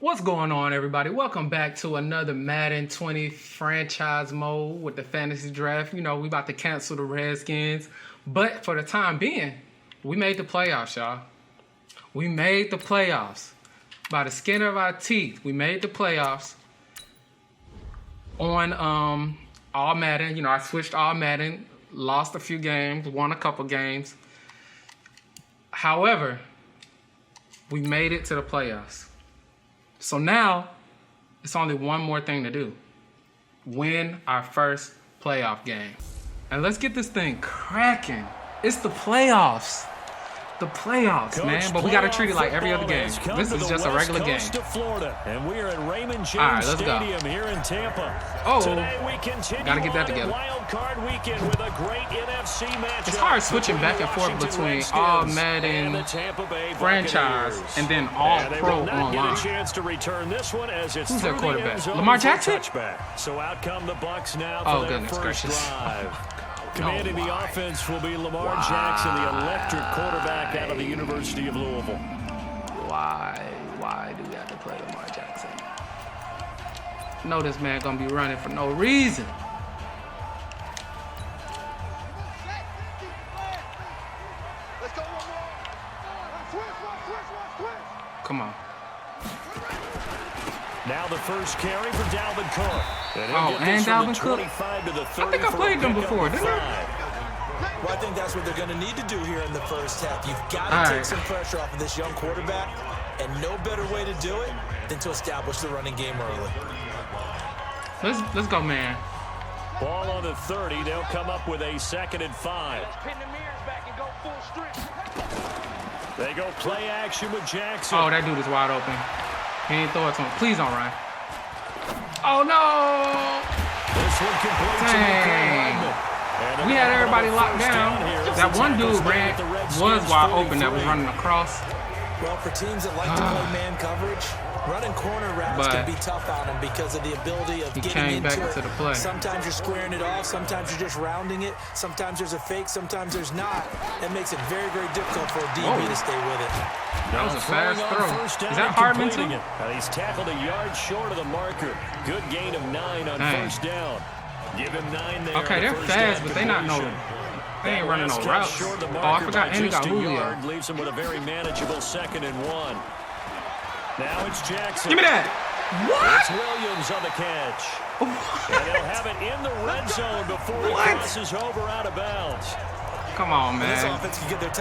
What's going on, everybody? Welcome back to another Madden 20 franchise mode with the fantasy draft. You know, we about to cancel the Redskins, but for the time being, we made the playoffs, y'all. We made the playoffs. By the skin of our teeth, we made the playoffs on all Madden. You know, I switched all Madden, lost a few games, won a couple games. However, we made it to the playoffs. So now, it's only one more thing to do. Win our first playoff game. And let's get this thing cracking. It's the playoffs. The playoffs, man. But we got to treat it like every other game. This is just a regular game. And we are at Raymond James Stadium here in Tampa. Oh, today we continue gotta get that together. Wild Card Weekend with a great NFC matchup. It's hard switching back and forth between all Madden franchise and then all pro online. Get a chance to return this one as it's who's their quarterback? Lamar Jackson? So out come the Bucs now for their first gracious. drive. Commanding the offense will be Lamar Jackson, the electric quarterback out of the University of Louisville. Why do we have to play Lamar Jackson? I know this man gonna be running for no reason. Come on. Now the first carry for Dalvin Cook. And Dalvin Cook. I think I played them before, didn't I? Well, I think that's what they're going to need to do here in the first half. You've got to take some pressure off of this young quarterback, and no better way to do it than to establish the running game early. Let's go, man. Ball on the 30. They'll come up with a 2nd and 5. They go play action with Jackson. Oh, that dude is wide open. He ain't throw it to him. Please don't run. Oh, no. This one completes. Dang. We had everybody locked down. That one dude was wide open that was running across. Well, for teams that like to play man coverage, running corner routes can be tough on them because of the ability of getting into it. To the play. Sometimes you're squaring it off. Sometimes you're just rounding it. Sometimes there's a fake. Sometimes there's not. That makes it very, very difficult for a DB to stay with it. That was a fast throw. Is that Hardman too? He's tackled a yard short of the marker. Good gain of 9 on first down. Give him 9 there. Okay, they're fast, but they not no. They ain't running no routes. Oh, I forgot. And he got Julio. Leaves him with a very manageable 2nd and 1. Now it's Jackson. Give me that. What? It's Williams on the catch. And they'll have it in the red zone before he crosses over out of bounds. Come on, man.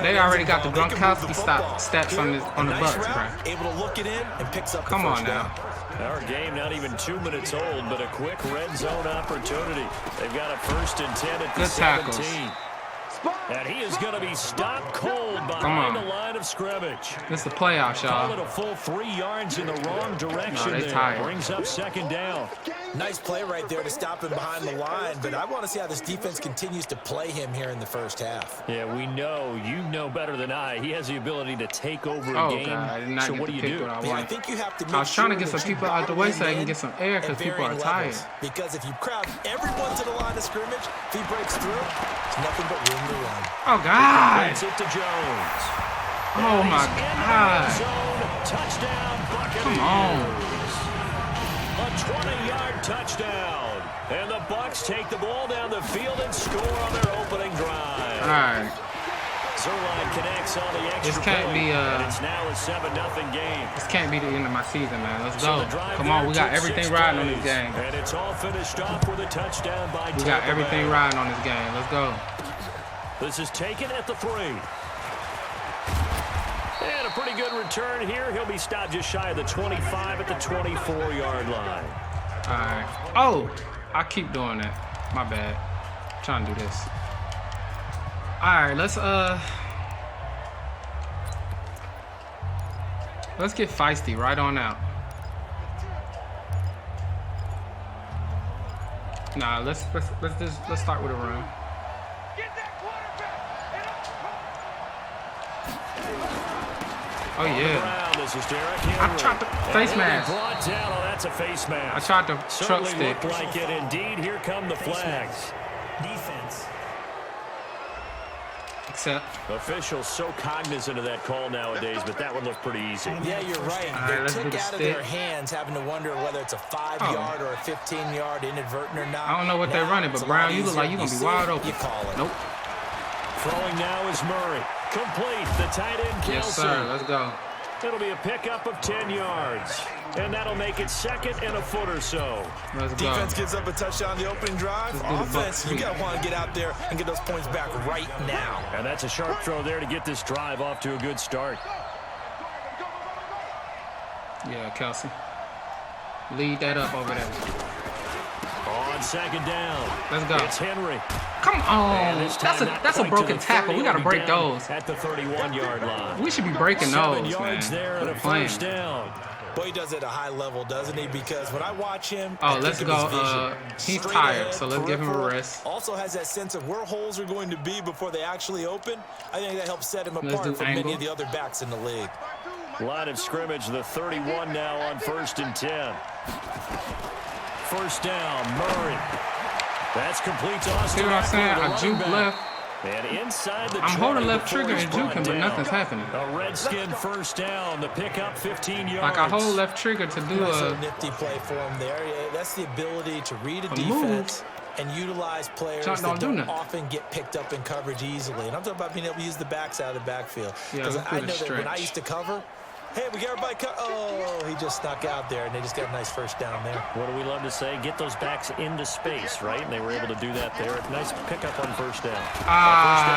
They already got the Gronkowski stats on the Bucs, bro. Able to look it in and picks up. Come on now. Our game not even 2 minutes old, but a quick red zone opportunity. They've got a 1st and 10 at the 17. And he is going to be stopped cold behind the line of scrimmage. This is the playoffs, y'all. Call it a full 3 yards in the wrong direction. No, they tired. Brings up 2nd down. Nice play right there to stop him behind the line, but I want to see how this defense continues to play him here in the first half. Yeah, we know. You know better than I. He has the ability to take over a game. God, I did not so get what do you do? I think you have to I was trying to get some people out the way so I can get some air because people are tired. Because if you crowd everyone to the line of scrimmage, if he breaks through, it's nothing but room to run. Oh, God. It's it to Jones. Oh, my God. Touchdown, Buccaneers. Come on. A 20-yard touchdown. And the Bucs take the ball down the field and score on their opening drive. All right. Zerline connects on the extra This can't be it's now a 7-0 game. This can't be the end of my season, man. Let's go. Come on, we got everything riding on this game. And it's all finished off with a touchdown by We got everything riding on this game. Let's go. This is taken at the 3. And a pretty good return here. He'll be stopped just shy of the 25 at the 24-yard line. All right. Oh, I keep doing that. My bad. I'm trying to do this. All right, let's get feisty right on out. Nah, let's start with a run. Oh yeah. I tried to face mask. That's a face mask. I tried to truck stick. Looked like it indeed. Here come the flags. Defense. Except. Officials so cognizant of that call nowadays, but that would look pretty easy. Yeah, you're right. They took out of their hands, having to wonder whether it's a 5-yard or a 15-yard inadvertent or not. I don't know what they're running, but Brown, you look like you're going to be wide open. You call it. Nope. Throwing now is Murray. Complete. The tight end, Kelsey. Yes, sir. Let's go. It'll be a pickup of 10 yards. And that'll make it second and a foot or so. Let's go. Defense gives up a touchdown the opening drive. Offense, you got to want to get out there and get those points back right now. And that's a sharp throw there to get this drive off to a good start. Yeah, Kelsey. Lead that up over there. On second down. Let's go. It's Henry. Come on. That's a broken tackle. We got to break those. At the 31-yard line. We should be breaking those, 7 yards there and a first down. Boy, he does it at a high level, doesn't he? Because when I watch him, let's go. He's tired, so let's give him a rest. Also has that sense of where holes are going to be before they actually open. I think that helps set him apart from many of the other backs in the league. Line of scrimmage, the 31 now on 1st and 10. First down, Murray. That's complete to Austin. See what I'm saying? I juke left. And inside the I'm holding left trigger and juking, but nothing's happening. A Redskin first down to pick up 15 yards. Like I hold left trigger to do a nifty play for him there. Yeah, that's the ability to read a defense and utilize players that don't often get picked up in coverage easily. And I'm talking about being able to use the backs out of the backfield. Because I know that when I used to cover, hey, we got everybody cut. Oh, he just snuck out there, and they just got a nice first down there. What do we love to say? Get those backs into space, right? And they were able to do that there. Nice pickup on first down.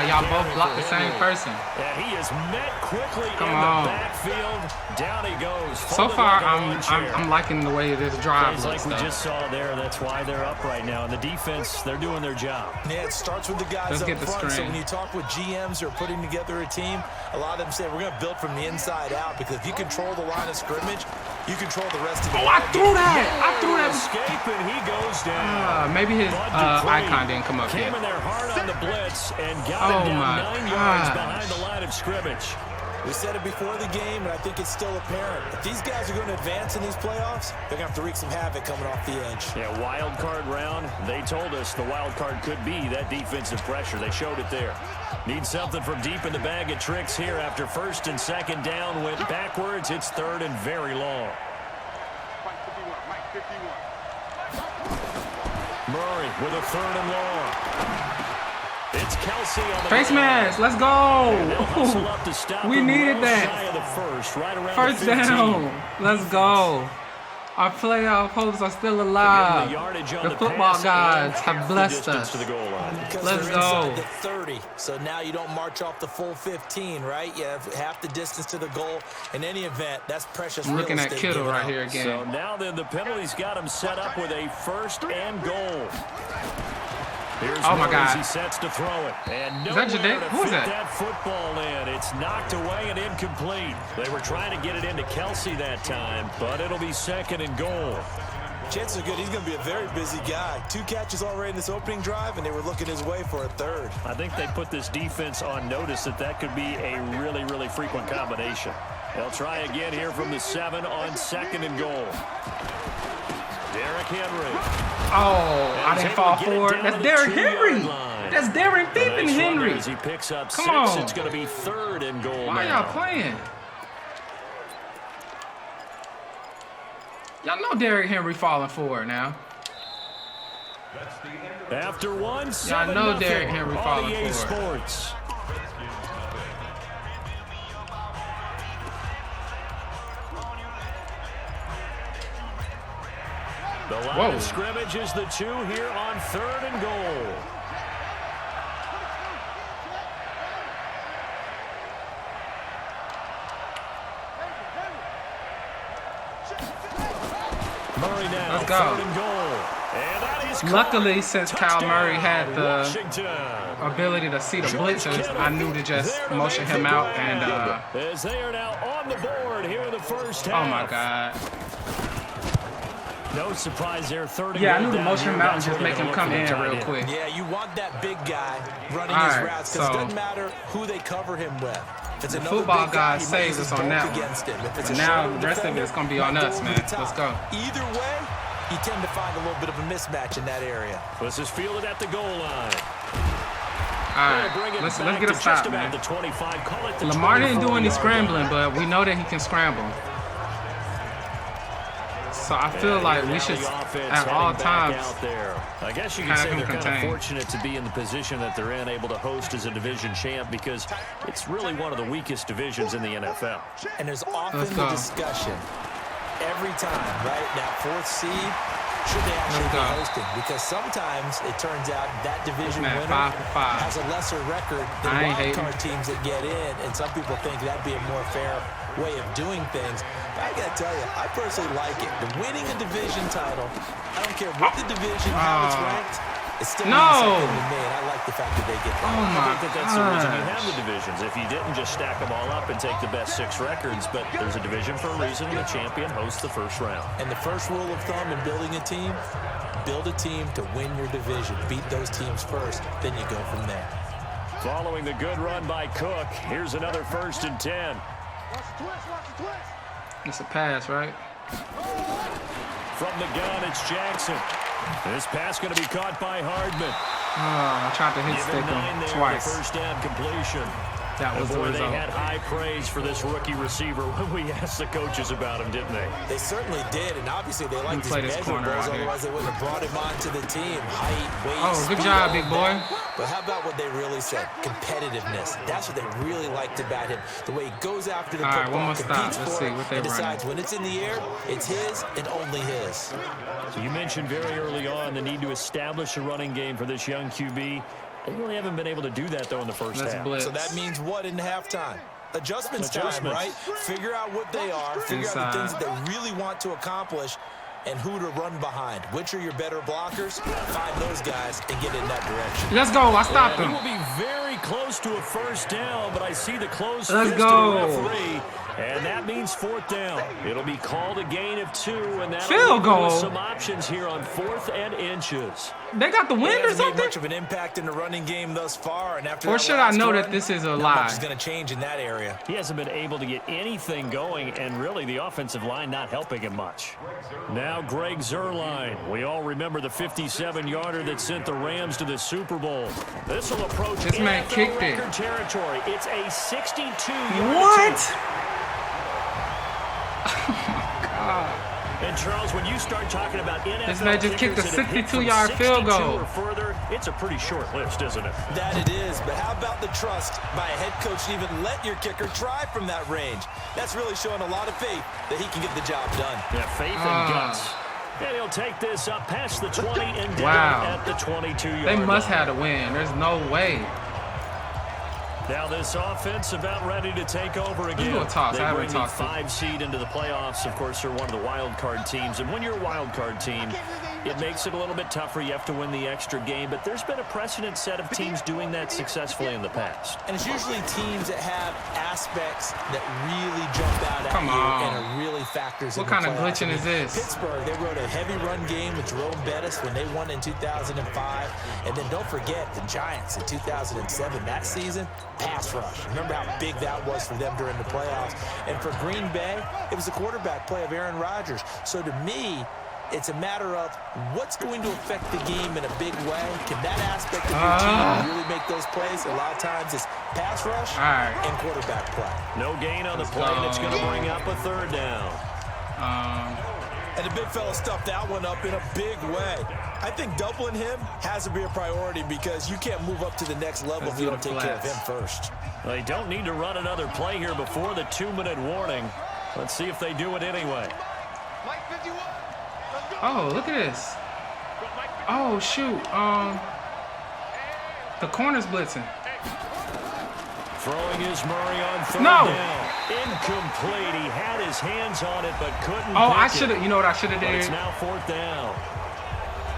Y'all both blocked the same person. And he is met quickly in the backfield. Down he goes. So far, I'm liking the way this drive looks. Like we just saw there, that's why they're up right now. And the defense, they're doing their job. Yeah, it starts with the guys up front. So when you talk with GMs who are putting together a team, a lot of them say we're going to build from the inside out because if you control the line of scrimmage, you control the rest of the I threw that. I threw that. Escape, and he goes down. Maybe his icon didn't come up yet. Came in there hard on the blitz and got him down 9 yards behind the line of scrimmage. We said it before the game, and I think it's still apparent. If these guys are going to advance in these playoffs, they're going to have to wreak some havoc coming off the edge. Yeah, wild card round. They told us the wild card could be that defensive pressure. They showed it there. Need something from deep in the bag of tricks here after 1st and 2nd down. Went backwards. It's 3rd and very long. Murray with a 3rd and long. It's Kelsey on the face mask. Let's go. We needed that. First down. Let's go. Our playoff hopes are still alive. The football gods have blessed us. Let's go. 30, so now you don't march off the full 15, right? You have half the distance to the goal. In any event, that's precious. I'm looking at Kittle right here again. So now then the penalties got him set up with a 1st and goal. Here's oh my God! He sets to throw it, and is that Jade? Who is that football in? It's knocked away and incomplete. They were trying to get it into Kelsey that time, but it'll be 2nd and goal. Chances are good he's going to be a very busy guy. 2 catches already in this opening drive, and they were looking his way for a 3rd. I think they put this defense on notice that could be a really, really frequent combination. They'll try again here from the 7 on 2nd and goal. Derrick Henry. Oh, I didn't fall forward. That's Derrick Henry. That's Derrick Pippen Henry. He picks up 6. Come on. It's going to be 3rd and goal. Why y'all playing? Y'all know Derrick Henry falling forward now. After 1, y'all know Derrick Henry falling forward. Sports. The line of scrimmage is the 2 here on 3rd and goal. Murray now. Let's go. 3rd and goal. And that is luckily, since Kyle Murray had the ability to see the blitzers, I knew to just motion him out and. As they are now on the board here in the first half. Oh my God. No surprise there, 3rd and goal. I knew to motion him out and just make him come in real quick. Yeah, you want that big guy running his routes because it doesn't matter who they cover him with. If the football guy saves us on that one. Now the rest of it is going to be on us, man. Let's go. Either way, you tend to find a little bit of a mismatch in that area. This is fielded at the goal line. right, let's get a stop, man. Lamar didn't do any scrambling, but we know that he can scramble. So I feel like we should, at all times, I guess you could say they're kind of fortunate to be in the position that they're in, able to host as a division champ, because it's really one of the weakest divisions in the NFL. And there's often the discussion every time, right? Now, 4th seed, should they actually be hosting? Because sometimes it turns out that division winner has a lesser record than wildcard teams that get in, and some people think that'd be a more fair way of doing things. But I gotta tell you, I personally like it. The winning a division title, I don't care what the division, how it's ranked, it's still something to me, and I like the fact that they get that. I think that's the reason you have the divisions. If you didn't just stack them all up and take the best 6 records, but there's a division for a reason, and the champion hosts the first round. And the first rule of thumb in building a team, build a team to win your division. Beat those teams first, then you go from there. Following the good run by Cook, here's another 1st and 10. It's a pass, right? From the gun, it's Jackson. This pass going to be caught by Hardman. I tried to hit stick him twice. First down completion. That was the result. They had high praise for this rookie receiver when we asked the coaches about him, didn't they? They certainly did, and obviously they liked his measurables, otherwise they wouldn't have brought him onto the team. Height, weight, good job, big boy. But how about what they really said? Competitiveness. That's what they really liked about him. The way he goes after the football, competes for it, and decides when it's in the air, it's his and only his. So you mentioned very early on the need to establish a running game for this young QB. They really haven't been able to do that, though, in the first half. Blitz. So that means what in halftime? Adjustments time, right? Figure out what they are. Figure out the things that they really want to accomplish and who to run behind. Which are your better blockers? Find those guys and get in that direction. Let's go. I stopped him. He will be very close to a first down, but I see the close Let's fist go. of the referee. And that means 4th down. It'll be called a gain of 2, and that'll field goal. Some options here on 4th and inches. They got the win or something? Made much of an impact in the running game thus far, and after or should I know that this is a lie? Not much is going to change in that area. He hasn't been able to get anything going, and really the offensive line not helping him much. Now Greg Zuerlein. We all remember the 57-yarder that sent the Rams to the Super Bowl. This will approach this man kicked it. Territory. It's a 62-yard. What? Oh my God. And Charles, when you start talking about NFL, this man just kicked a 62-yard field goal. Or further, it's a pretty short list, isn't it? That it is, but how about the trust by a head coach to even let your kicker try from that range? That's really showing a lot of faith that he can get the job done. Yeah, faith and guts. And he'll take this up past the 20 and down at the 22-yard They must line. have to win. There's no way. Now this offense about ready to take over again. They bring the 5 seed into the playoffs. Of course, they're one of the wild card teams. And when you're a wild card team, it makes it a little bit tougher. You have to win the extra game. But there's been a precedent set of teams doing that successfully in the past. And it's usually teams that have aspects that really jump out at you and are really factors in the playoffs. What kind of glitching is this? Pittsburgh, they rode a heavy run game with Jerome Bettis when they won in 2005. And then don't forget the Giants in 2007. That season, pass rush. Remember how big that was for them during the playoffs. And for Green Bay, it was the quarterback play of Aaron Rodgers. So to me, it's a matter of what's going to affect the game in a big way. Can that aspect of your team really make those plays? A lot of times it's pass rush and quarterback play. No gain on the play, and it's going to bring up a 3rd down. And the big fella stuffed that one up in a big way. I think doubling him has to be a priority because you can't move up to the next level if you don't take care of him first. They don't need to run another play here before the 2-minute warning. Let's see if they do it anyway. Oh, look at this. Oh, shoot. The corner's blitzing. Throwing is Murray on 3rd down. Incomplete. He had his hands on it, but couldn't. Oh, I should have. You know what I should have did? It's now 4th down.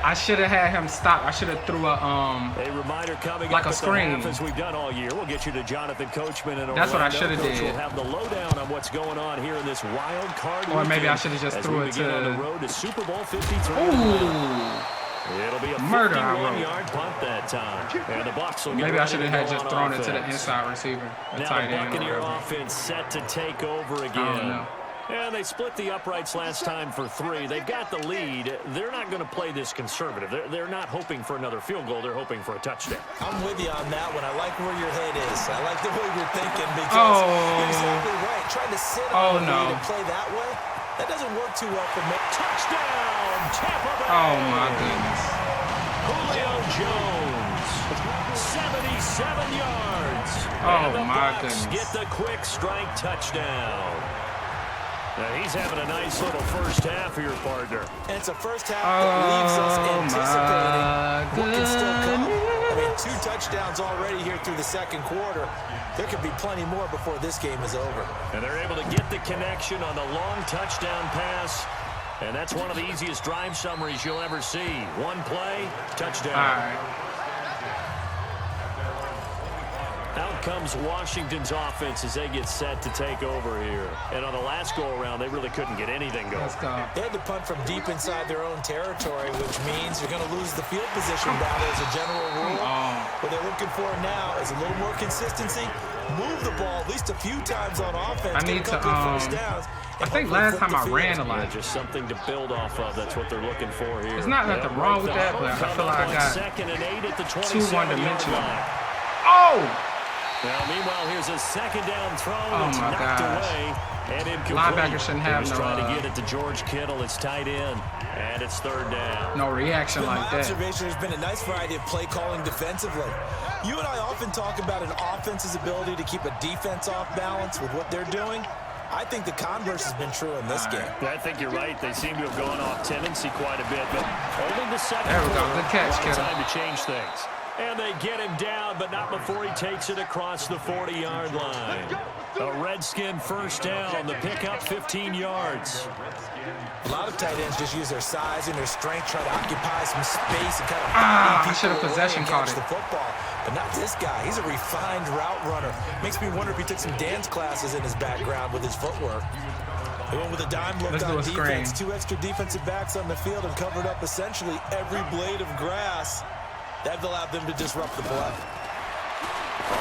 I should have had him stop. I should have threw a reminder coming like up a screen, as we've done all year. We'll get you to Jonathan Coachman and that's what I should have did. We'll have the lowdown on what's going on here in this wild card. Or maybe I should have just threw it to on the road to Super Bowl 53. Ooh. It'll be a murder 51-yard punt that time. And the Bucs will maybe I should have just thrown it to the inside receiver, the tight end. Buccaneer offense set to take over again. I don't know. And they split the uprights last time for 3. They've got the lead. They're not going to play this conservative. They're not hoping for another field goal. They're hoping for a touchdown. I'm with you on that one. I like where your head is. I like the way you're thinking because you're exactly right. Trying to sit on the lead and play that way, that doesn't work too well for me. Touchdown, Tampa Bay. Oh, my goodness. Julio Jones, 77 yards. Oh, my goodness. Get the quick strike touchdown. Now he's having a nice little first half here, partner. And it's a first half that leaves us anticipating what can still come. I mean, 2 touchdowns already here through the second quarter. There could be plenty more before this game is over. And they're able to get the connection on the long touchdown pass. And that's one of the easiest drive summaries you'll ever see. 1 play, touchdown. All right. Out comes Washington's offense as they get set to take over here. And on the last go-around, they really couldn't get anything going. Let's go. They had to punt from deep inside their own territory, which means you're going to lose the field position battle as a general rule. What they're looking for now is a little more consistency. Move the ball at least a few times on offense. I need to, I think last time I ran a lot. Yeah, just something to build off of. That's what they're looking for here. There's not nothing wrong with that, but I feel like I got 2 one-dimensional. Oh! Well, meanwhile, here's a second down throw. Oh, it's my knocked gosh. away and incomplete. Linebacker shouldn't have no... trying to get it to George Kittle. It's tight end, and it's 3rd down. No reaction like that. My observation has been a nice variety of play calling defensively. You and I often talk about an offense's ability to keep a defense off balance with what they're doing. I think the converse has been true in this game. I think you're right. They seem to have gone off tendency quite a bit, but only the second there we go. Good catch, Kittle. Time to change things. And they get him down, but not before he takes it across the 40-yard line. A Redskin first down. The pickup 15 yards. A lot of tight ends just use their size and their strength, try to occupy some space and kind of he should have possession caught it. The football. But not this guy. He's a refined route runner. Makes me wonder if he took some dance classes in his background with his footwork. They went with a dime look on defense. 2 extra defensive backs on the field and covered up essentially every blade of grass. That allowed them to disrupt the play.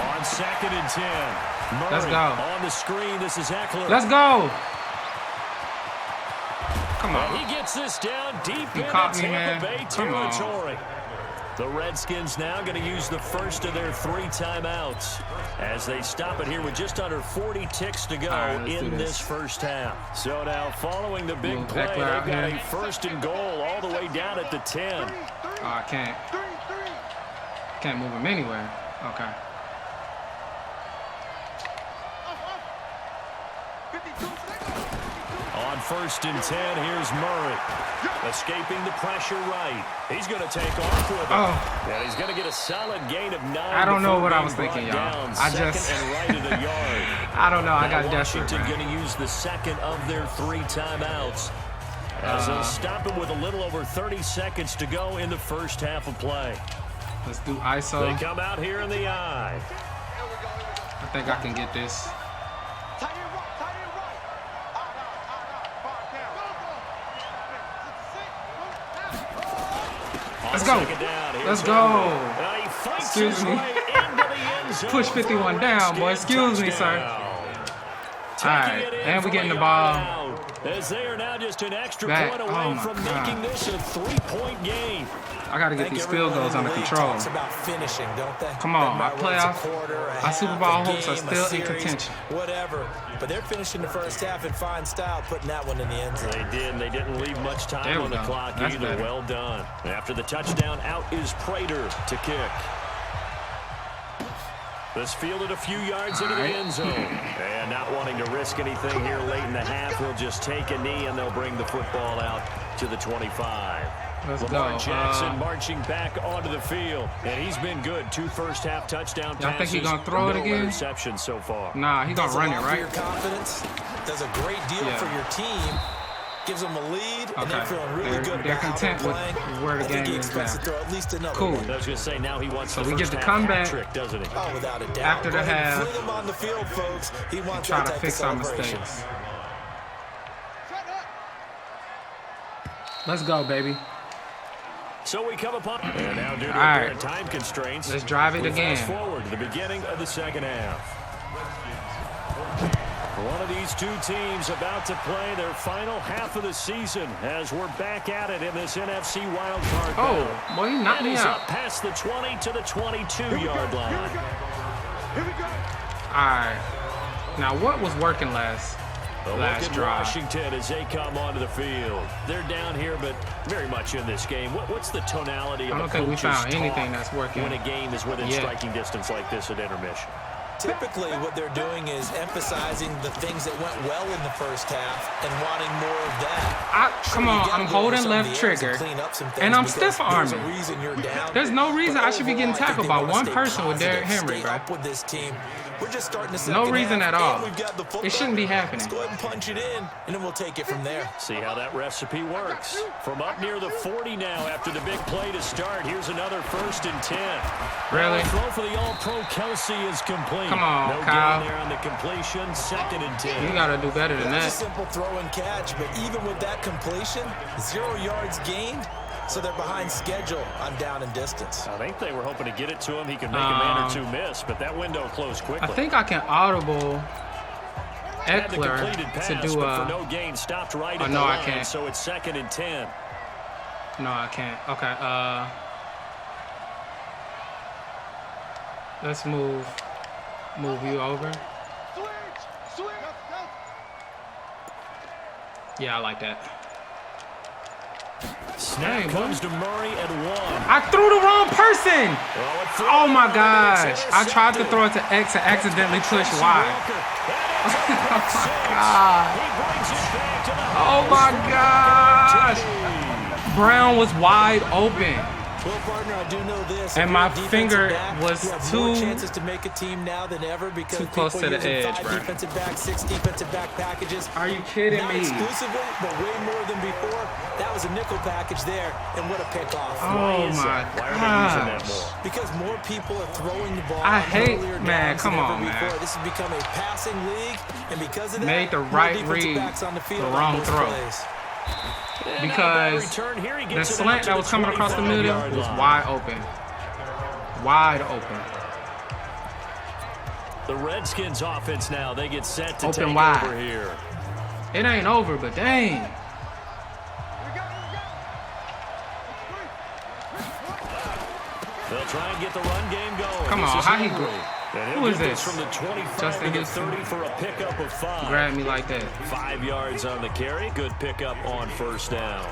On 2nd and 10. Murray Let's go. On the screen, this is Eckler. Let's go. Come on. He gets this down deep in Tampa Bay territory. The Redskins now going to use the first of their 3 timeouts as they stop it here with just under 40 ticks to go in this first half. So now following the big play, they've got a 1st and goal all the way down at the 10. Oh, I can't move him anywhere. Okay. On 1st and 10, here's Murray. Escaping the pressure right. He's going to take off with it. And he's going to get a solid gain of 9. I don't know what I was thinking, y'all. I just... and right of the yard. I don't know. I got desperate. Washington going to use the 2nd of their 3 timeouts. As they'll stop him with a little over 30 seconds to go in the first half of play. Let's do ISO. They come out here in the eye. I think I can get this. Let's go. Let's go. Excuse me. Push 51 down, boy. Excuse me, sir. All right, and we're getting the ball. As they are now just an extra point away from making this a 3-point game. I got to get these field goals under control. About finishing, don't they? Come on, my playoff, my Super Bowl hopes are still in contention. Whatever, but they're finishing the first half in fine style, putting that one in the end zone. They did, and they didn't leave much time on the clock either. Better. Well done. After the touchdown, out is Prater to kick. This fielded a few yards into the end zone. And not wanting to risk anything here late in the half, he'll just take a knee, and they'll bring the football out to the 25. Lamar Jackson marching back onto the field, and he's been good. 2 first-half touchdown passes. Y'all think he's gonna throw it again? No interceptions so far. Nah, he's gonna run it, right? Your confidence does a great deal for your team. Gives them a lead, and they're feeling really good. They're content with where the game is now. Cool. I was gonna say now he wants so we get the comeback trick, doesn't he? Oh, without a doubt. After the half. Fling him on the field, folks. He wants try to fix our mistakes. Let's go, baby. So we come upon, and now due to a pair of time constraints, let's drive it again. Fast forward to the beginning of the second half. One of these two teams about to play their final half of the season as we're back at it in this NFC wildcard battle. Oh, boy, he knocked me out. Up past the 20 to the 22-yard line. Here we go. All right. Now, what was working last drive? Washington as they come onto the field. They're down here, but very much in this game. What's the tonality of I don't think we found anything that's working when a game is within striking distance like this at intermission? Typically, what they're doing is emphasizing the things that went well in the first half and wanting more of that. Come on, I'm holding left trigger, and I'm stiff arming. There's no reason I should be getting tackled by one person with Derrick Henry, bro. We're just starting to no reason at all. It shouldn't be happening. Let's go ahead and punch it in, and then we'll take it from there. See how that recipe works. From up near the 40 now after the big play to start. Here's another 1st and 10. Really? The throw for the All-Pro Kelsey is complete. Come on, no Kyle. gain there on the completion. 2nd and 10. You gotta do better than that. That's a simple throw and catch, but even with that completion, 0 yards gained. So they're behind schedule on down and distance. I think they were hoping to get it to him. He could make a man or two miss, but that window closed quickly. I think I can audible Eckler to do a... no gain, stopped right no, I can't. So it's 2nd and 10. No, I can't. Okay, let's move you over. Yeah, I like that. Snap comes to Murray at 1. I threw the wrong person. Oh my gosh. I tried to throw it to X and accidentally pushed Y. Oh my gosh. Brown was wide open. Well, partner, I do know this. And my finger was too chances to make a team now than ever because too close to the edge, 5 bro. defensive back, 6 defensive back packages. Are you kidding Not me? exclusively, but way more than before. That was a nickel package there, and what a pickoff. Oh my gosh. Because more people are throwing the ball. I hate, man, come on, man. This has become a passing league, and because of that, made the right read, the wrong throw. Because the slant that was coming across the middle was wide open. Wide open. The Redskins offense now, they get set to open take wide. over here. It ain't over, but dang. They'll try and get the run game going. Come on, how he grew? Who is this? From the 25 Justin to the 30 for a pickup of 5. Grab me like that. 5 yards on the carry. Good pickup on 1st down.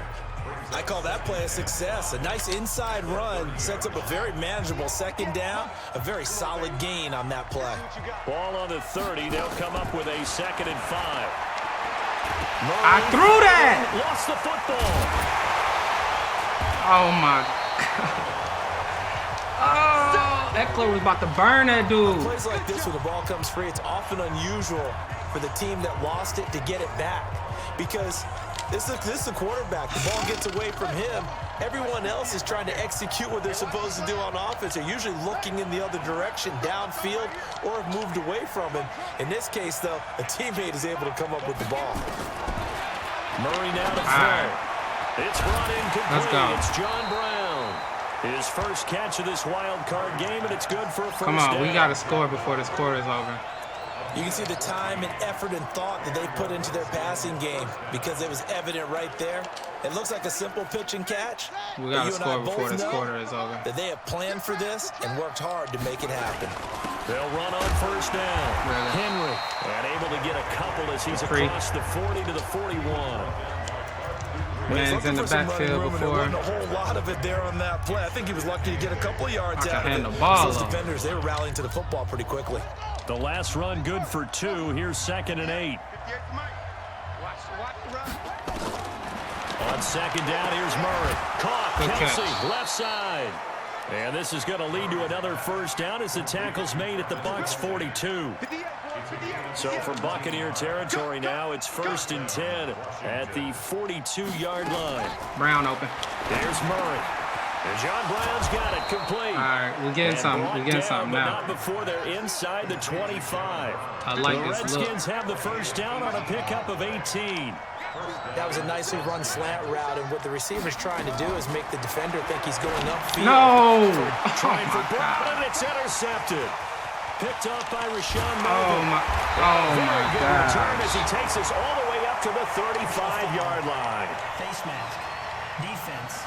I call that play a success. A nice inside run sets up a very manageable 2nd down. A very solid gain on that play. Ball on the 30. They'll come up with a 2nd and 5. I threw that. Lost the football. Oh my God. Oh, Eckler was about to burn that dude. Plays like this when the ball comes free, it's often unusual for the team that lost it to get it back. Because this is the quarterback. The ball gets away from him. Everyone else is trying to execute what they're supposed to do on offense. They're usually looking in the other direction, downfield, or have moved away from him. In this case, though, a teammate is able to come up with the ball. Murray now to throw. It's brought in complete. Let's go. It's John Brown. His first catch of this wild card game, and it's good for a first Come on, down. we got to score before this quarter is over. You can see the time and effort and thought that they put into their passing game because it was evident right there. It looks like a simple pitch and catch. We got to score before this quarter is over. That they have planned for this and worked hard to make it happen. They'll run on 1st down. Really? Henry, and able to get a couple as he's across the 40 to the 41. Man's in the backfield before. There wasn't a whole lot of it there on that play. I think he was lucky to get a couple of yards out of it. The ball those defenders, they were rallying to the football pretty quickly. The last run good for 2. Here's 2nd and 8. On 2nd down, here's Murray. Caught. Kelsey, left side. And this is going to lead to another 1st down as the tackle's made at the Bucs 42. So from Buccaneer territory now, it's 1st and 10 at the 42-yard line. Brown open. There's Murray. And John Brown's got it complete. All right, we're getting something. We're getting something now. Not before they're inside the 25. I like the this look. Redskins have the 1st down on a pickup of 18. That was a nicely run slant route, and what the receiver's trying to do is make the defender think he's going upfield. No! Trying for Brown, and it's intercepted. picked off by Rashawn. Oh my God. Return as he takes us all the way up to the 35-yard line. Face mask. Defense.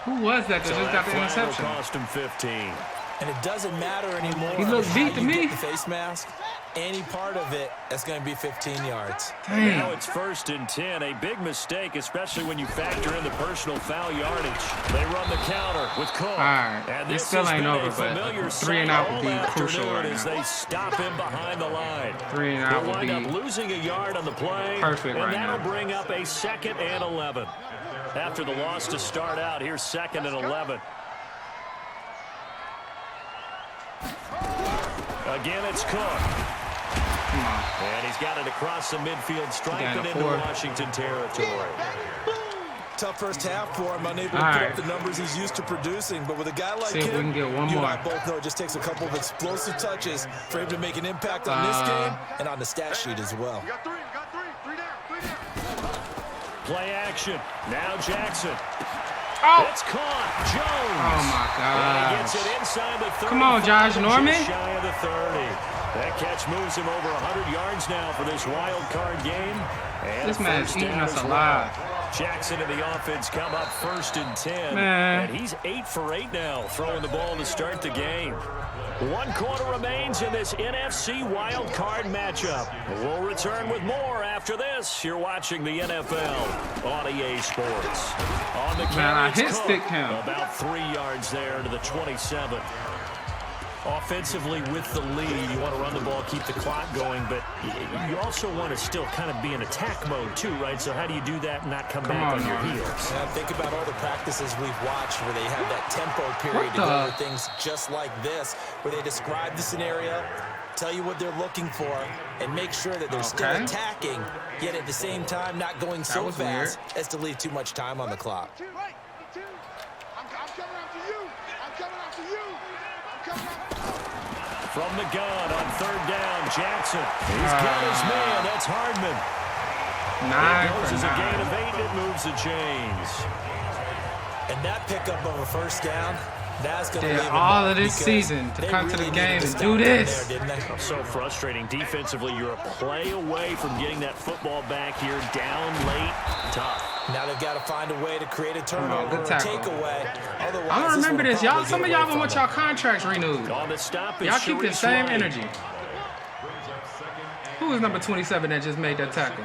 Who was that just got the interception? Cost him 15. And it doesn't matter anymore. He looks beat to me. The face mask, any part of it, that's going to be 15 yards. Dang. Now it's 1st and 10. A big mistake, especially when you factor in the personal foul yardage. They run the counter with Cook. All right. And this still ain't over, but 3 and out would be crucial right as now. they stop him behind the line. 3 and out would wind up be losing a yard on the play. Perfect right and that'll now. bring up a 2nd and 11. After the loss to start out, here's 2nd and 11. Again, it's Cook. Come on. And he's got it across the midfield stripe and into Washington territory. Tough first half for him, unable to put up the numbers he's used to producing. But with a guy like him, we can get one you more. and I both know it just takes a couple of explosive touches for him to make an impact on this game and on the stat sheet as well. Play action. Now Jackson. Oh. It's caught. Jones. Oh, my God. He gets it inside the 30. Come on, Josh Norman. Shy of the 30. That catch moves him over 100 yards now for this wild card game. And this man's eating us well. alive. Jackson and the offense come up 1st and 10. Man. And he's 8 for 8 now, throwing the ball to start the game. 1 quarter remains in this NFC wild card matchup. We'll return with more after this. You're watching the NFL on EA Sports. On the Man, I hit Cook, stick him. about 3 yards there to the 27. Offensively with the lead, you want to run the ball, keep the clock going, but you also want to still kind of be in attack mode too, right? So how do you do that and not come back on your heels? Yeah, think about all the practices we've watched where they have that tempo period to go over things just like this, where they describe the scenario, tell you what they're looking for, and make sure that they're still attacking, yet at the same time not going so fast as to leave too much time on the clock. From the gun on 3rd down, Jackson. He's got his man. That's Hardman. 9 it goes for as 9. a gain of 8. It moves the chains. And that pickup of a first down, that's going to did all of this season to come to the game and do this. There, so frustrating. Defensively, you're a play away from getting that football back here. Down late, tough. Now they've got to find a way to create a turnover or takeaway. Otherwise, I don't remember this. Y'all, some of y'all gonna want y'all contracts renewed. Y'all keep the same energy. Who was number 27 that just made that tackle?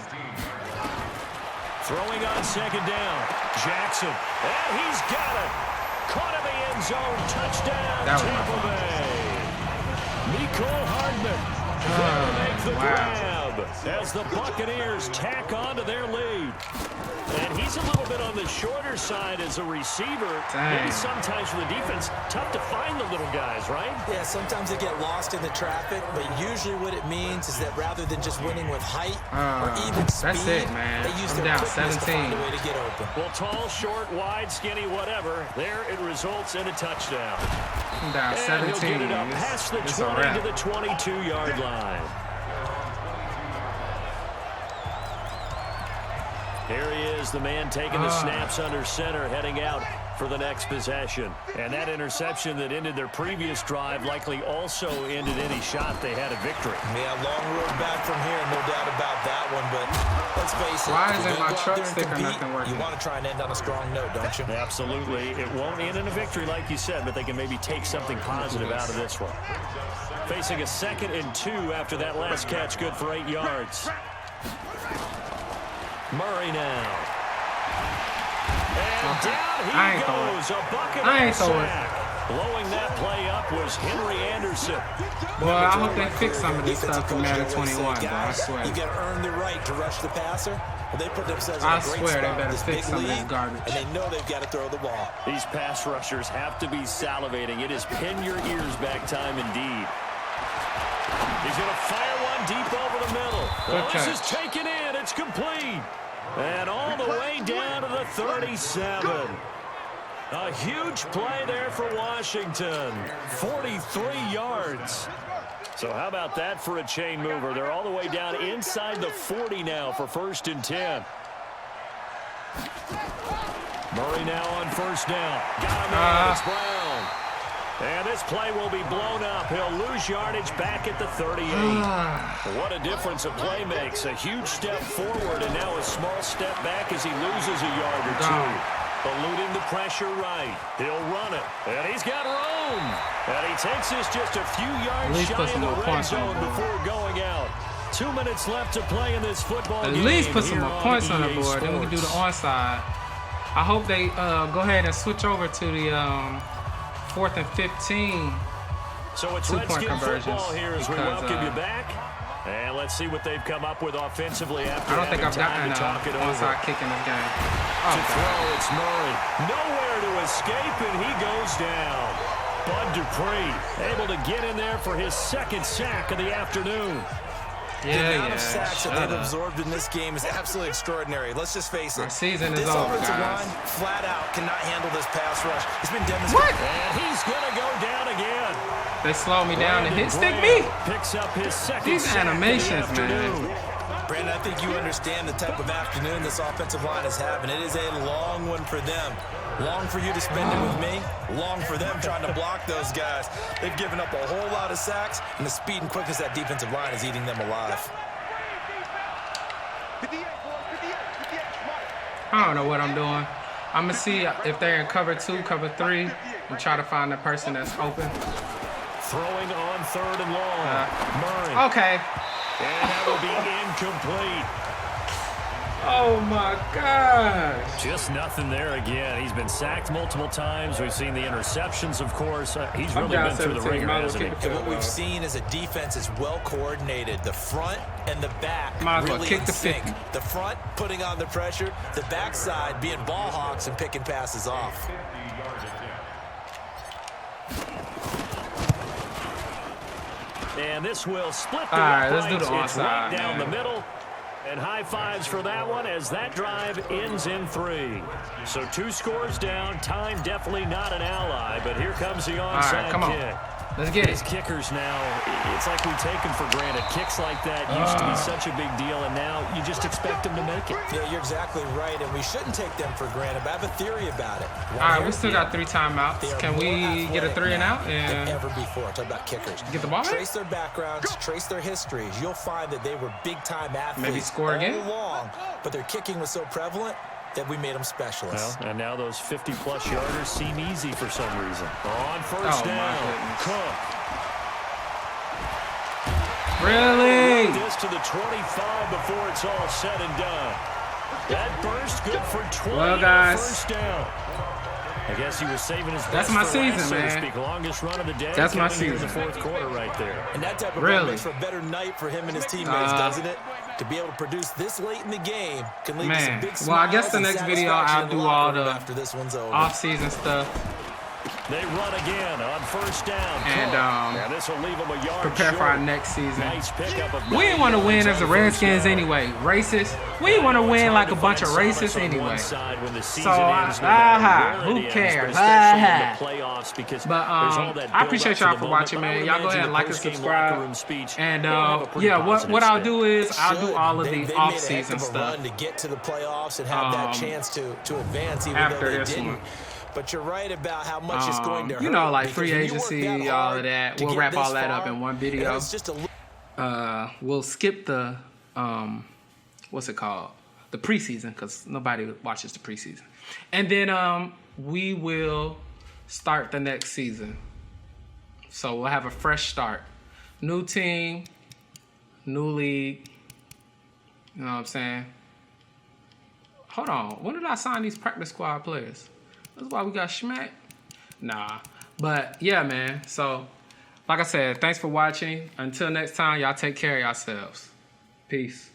Throwing on 2nd down. Jackson. And he's got it. Caught in the end zone. Touchdown. Tampa Bay. Mecole Hardman. Make the grab as the Buccaneers tack on to their lead. And he's a little bit on the shorter side as a receiver. Maybe sometimes for the defense, tough to find the little guys, right? Yeah, sometimes they get lost in the traffic, but usually what it means is that rather than just winning with height or even speed, that's it, man. they use their quickness to find a way to get open. Well, tall, short, wide, skinny, whatever, there it results in a touchdown. I'm down 17. He'll get it up past the 20 to the 22-yard line. Here he is, the man taking the snaps under center, heading out for the next possession. And that interception that ended their previous drive likely also ended any shot they had a victory. Yeah, long road back from here, no doubt about that one. But let's face it, why isn't my truck sticker nothing working? You want to try and end on a strong note, don't you? Absolutely. It won't end in a victory like you said, but they can maybe take something positive out of this one. Facing a 2nd and 2 after that last catch, good for 8 yards. Murray now. And down he goes. A Buccaneer sack. Blowing that play up was Henry Anderson. Well, I hope they fix some of this stuff in Madden 21, bro. I swear. You got to earn the right to rush the passer. Well, they put themselves in I a great swear spot they better this fix big some of this lead, garbage. and they know they've got to throw the ball. These pass rushers have to be salivating. It is pin your ears back time indeed. He's going to fire one deep over the middle. This is taken in. It's complete. And all the way down to the 37. A huge play there for Washington. 43 yards. So how about that for a chain mover? They're all the way down inside the 40 now for 1st and 10. Murray now on 1st down. Got him there. It's Brown. And this play will be blown up. He'll lose yardage back at the 38. What a difference a play makes. A huge step forward and now a small step back as he loses a yard or two. Eluding the pressure right. He'll run it. And he's got room. And he takes this just a few yards shy of the red zone before going out. 2 minutes left to play in this football game. At least put some more points on the board. Then we can do the onside. I hope they go ahead and switch over to the 4th and 15 so it's two-point football here as we welcome you back. And let's see what they've come up with offensively after I don't think I've gotten an onside kick in this game. To throw, it's Murray. Nowhere to escape, and he goes down. Bud Dupree able to get in there for his second sack of the afternoon. The amount of sacks that they've absorbed in this game is absolutely extraordinary. Let's just face it. Our season is over, guys. This offensive line flat out cannot handle this pass rush. It's been demonstrated. And he's going to go down again. They slowed me down and hit stick me. Picks up his second. These animations, man. Brandon, I think you understand the type of afternoon this offensive line is having. It is a long one for them. Long for you to spend it with me. Long for them trying to block those guys. They've given up a whole lot of sacks, and the speed and quickness of that defensive line is eating them alive. I don't know what I'm doing. I'm going to see if they're in cover 2, cover 3, and try to find the person that's open. Throwing on 3rd and long. Murray. Okay. And that will be incomplete. Oh, my gosh. Just nothing there again. He's been sacked multiple times. We've seen the interceptions, of course. He's really been through the ringer, hasn't he? And what we've seen is a defense is well coordinated. The front and the back really kick in the sync. The front putting on the pressure. The backside being ball hawks and picking passes off. And this will split the let's do the onside, right down the middle. And high fives for that one as that drive ends in 3. So 2 scores down. Time definitely not an ally, but here comes the onside kick. Let's get These kickers now, it's like we take them for granted. Kicks like that used to be such a big deal, and now you just expect them to make it. Yeah, you're exactly right, and we shouldn't take them for granted, but I have a theory about it. All right, we still got 3 timeouts. Can we get a 3 and out? Than ever before. Talk about kickers. Get the ball back? Trace their backgrounds, trace their histories. You'll find that they were big-time athletes. Maybe score again? All along, but their kicking was so prevalent that we made them specialists. Well, and now those 50-plus yarders seem easy for some reason. On first down, Cook. Really? This to the 25 before it's all said and done. That burst good for 20. Well, guys, first down. I guess he was saving his that's my season, last, man. So to speak. Longest run of the day. That's my season. In the 4th quarter right there. And that type of run makes for a better night for him and his teammates, doesn't it? To be able to produce this late in the game can lead to some big smiles. Well, I guess the next video I'll do all the after this one's over. off-season stuff. They run again on first down. And this will leave them a yard prepare short. for our next season. Nice pickup of we didn't want to win as the Redskins anyway. Racist. We didn't want to win like a bunch of racists anyway. So, who cares? But I appreciate y'all for watching, man. Y'all go ahead and like and subscribe. And yeah, what I'll do is I'll do all of the off-season stuff to get to the playoffs and have that chance to advance even after though this they didn't. one. But you're right about how much it's going to hurt. You know, like free agency, all of that. We'll wrap all that up in one video. We'll skip the, what's it called? The preseason, because nobody watches the preseason. And then we will start the next season. So we'll have a fresh start. New team, new league. You know what I'm saying? Hold on. When did I sign these practice squad players? That's why we got smacked? Nah. But, yeah, man. So, like I said, thanks for watching. Until next time, y'all take care of yourselves. Peace.